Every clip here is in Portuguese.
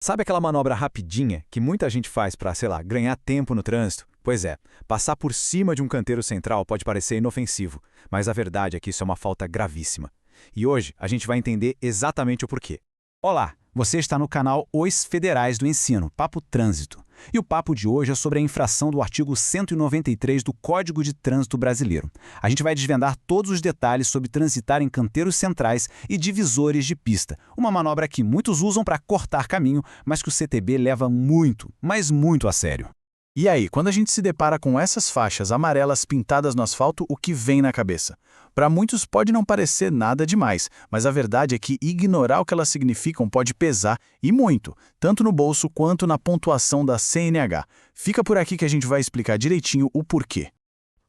Sabe aquela manobra rapidinha que muita gente faz para, sei lá, ganhar tempo no trânsito? Pois é, passar por cima de um canteiro central pode parecer inofensivo, mas a verdade é que isso é uma falta gravíssima. E hoje a gente vai entender exatamente o porquê. Olá, você está no canal Os Federais do Ensino, Papo Trânsito. E o papo de hoje é sobre a infração do artigo 193 do Código de Trânsito Brasileiro. A gente vai desvendar todos os detalhes sobre transitar em canteiros centrais e divisores de pista, uma manobra que muitos usam para cortar caminho, mas que o CTB leva muito, mas muito a sério. E aí, quando a gente se depara com essas faixas amarelas pintadas no asfalto, o que vem na cabeça? Para muitos pode não parecer nada demais, mas a verdade é que ignorar o que elas significam pode pesar, e muito, tanto no bolso quanto na pontuação da CNH. Fica por aqui que a gente vai explicar direitinho o porquê.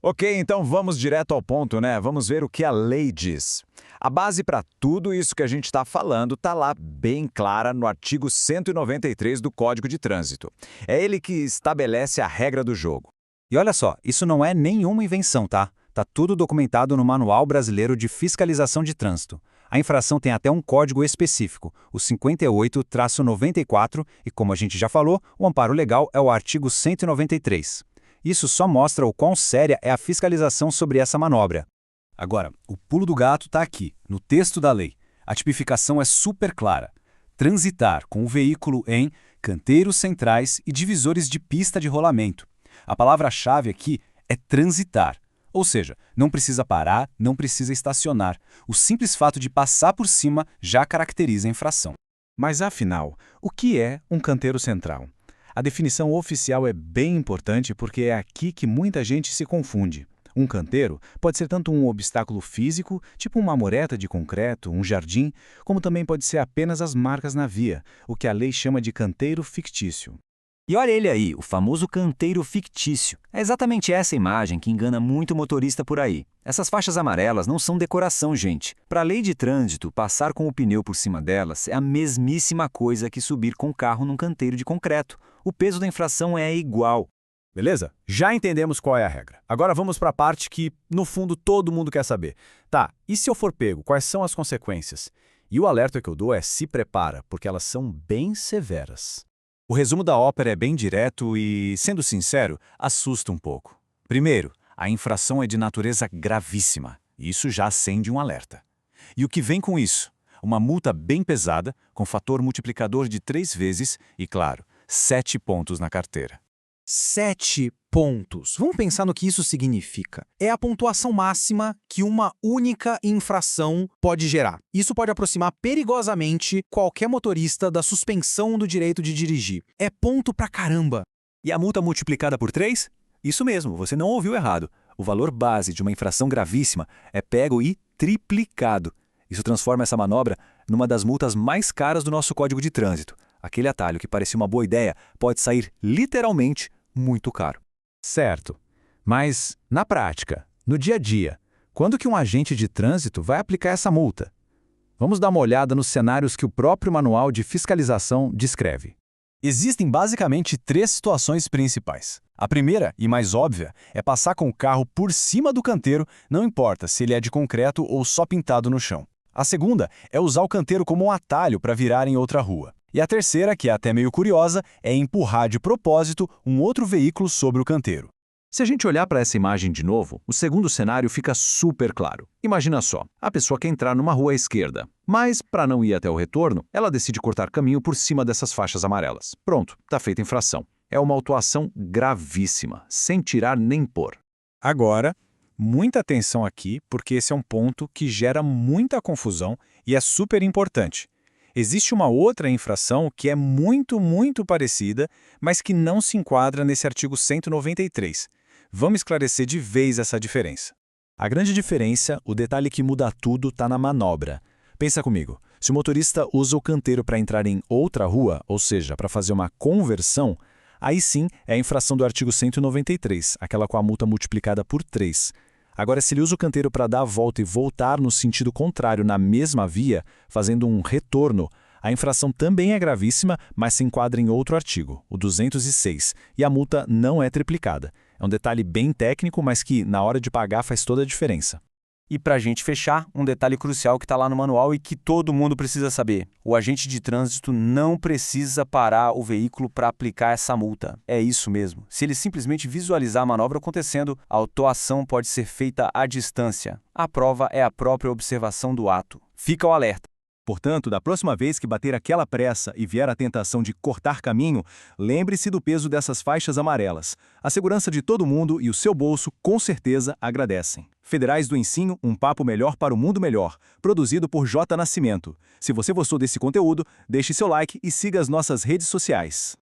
Ok, então vamos direto ao ponto, né? Vamos ver o que a lei diz. A base para tudo isso que a gente está falando está lá bem clara no artigo 193 do Código de Trânsito. É ele que estabelece a regra do jogo. E olha só, isso não é nenhuma invenção, tá? Tá tudo documentado no Manual Brasileiro de Fiscalização de Trânsito. A infração tem até um código específico, o 58-94, e como a gente já falou, o amparo legal é o artigo 193. Isso só mostra o quão séria é a fiscalização sobre essa manobra. Agora, o pulo do gato está aqui, no texto da lei. A tipificação é super clara. Transitar com o veículo em canteiros centrais e divisores de pista de rolamento. A palavra-chave aqui é transitar. Ou seja, não precisa parar, não precisa estacionar. O simples fato de passar por cima já caracteriza a infração. Mas afinal, o que é um canteiro central? A definição oficial é bem importante porque é aqui que muita gente se confunde. Um canteiro pode ser tanto um obstáculo físico, tipo uma mureta de concreto, um jardim, como também pode ser apenas as marcas na via, o que a lei chama de canteiro fictício. E olha ele aí, o famoso canteiro fictício. É exatamente essa imagem que engana muito motorista por aí. Essas faixas amarelas não são decoração, gente. Para a lei de trânsito, passar com o pneu por cima delas é a mesmíssima coisa que subir com o carro num canteiro de concreto. O peso da infração é igual. Beleza? Já entendemos qual é a regra. Agora vamos para a parte que, no fundo, todo mundo quer saber. Tá, e se eu for pego, quais são as consequências? E o alerta que eu dou é se prepara, porque elas são bem severas. O resumo da ópera é bem direto e, sendo sincero, assusta um pouco. Primeiro, a infração é de natureza gravíssima. Isso já acende um alerta. E o que vem com isso? Uma multa bem pesada, com fator multiplicador de 3 vezes e, claro, 7 pontos na carteira. 7 pontos. Vamos pensar no que isso significa. É a pontuação máxima que uma única infração pode gerar. Isso pode aproximar perigosamente qualquer motorista da suspensão do direito de dirigir. É ponto pra caramba. E a multa multiplicada por 3? Isso mesmo, você não ouviu errado. O valor base de uma infração gravíssima é pego e triplicado. Isso transforma essa manobra numa das multas mais caras do nosso Código de Trânsito. Aquele atalho que parecia uma boa ideia pode sair literalmente muito caro. Certo. Mas, na prática, no dia a dia, quando que um agente de trânsito vai aplicar essa multa? Vamos dar uma olhada nos cenários que o próprio Manual de Fiscalização descreve. Existem basicamente 3 situações principais. A primeira, e mais óbvia, é passar com o carro por cima do canteiro, não importa se ele é de concreto ou só pintado no chão. A segunda é usar o canteiro como um atalho para virar em outra rua. E a terceira, que é até meio curiosa, é empurrar de propósito um outro veículo sobre o canteiro. Se a gente olhar para essa imagem de novo, o segundo cenário fica super claro. Imagina só, a pessoa quer entrar numa rua à esquerda, mas, para não ir até o retorno, ela decide cortar caminho por cima dessas faixas amarelas. Pronto, está feita a infração. É uma autuação gravíssima, sem tirar nem pôr. Agora, muita atenção aqui, porque esse é um ponto que gera muita confusão e é super importante. Existe uma outra infração que é muito parecida, mas que não se enquadra nesse artigo 193. Vamos esclarecer de vez essa diferença. A grande diferença, o detalhe que muda tudo, está na manobra. Pensa comigo, se o motorista usa o canteiro para entrar em outra rua, ou seja, para fazer uma conversão, aí sim é a infração do artigo 193, aquela com a multa multiplicada por 3. Agora, se ele usa o canteiro para dar a volta e voltar no sentido contrário na mesma via, fazendo um retorno, a infração também é gravíssima, mas se enquadra em outro artigo, o 206, e a multa não é triplicada. É um detalhe bem técnico, mas que, na hora de pagar, faz toda a diferença. E para a gente fechar, um detalhe crucial que está lá no manual e que todo mundo precisa saber. O agente de trânsito não precisa parar o veículo para aplicar essa multa. É isso mesmo. Se ele simplesmente visualizar a manobra acontecendo, a autuação pode ser feita à distância. A prova é a própria observação do ato. Fica o alerta. Portanto, da próxima vez que bater aquela pressa e vier a tentação de cortar caminho, lembre-se do peso dessas faixas amarelas. A segurança de todo mundo e o seu bolso, com certeza, agradecem. Federais do Ensino, um papo melhor para o mundo melhor. Produzido por J. Nascimento. Se você gostou desse conteúdo, deixe seu like e siga as nossas redes sociais.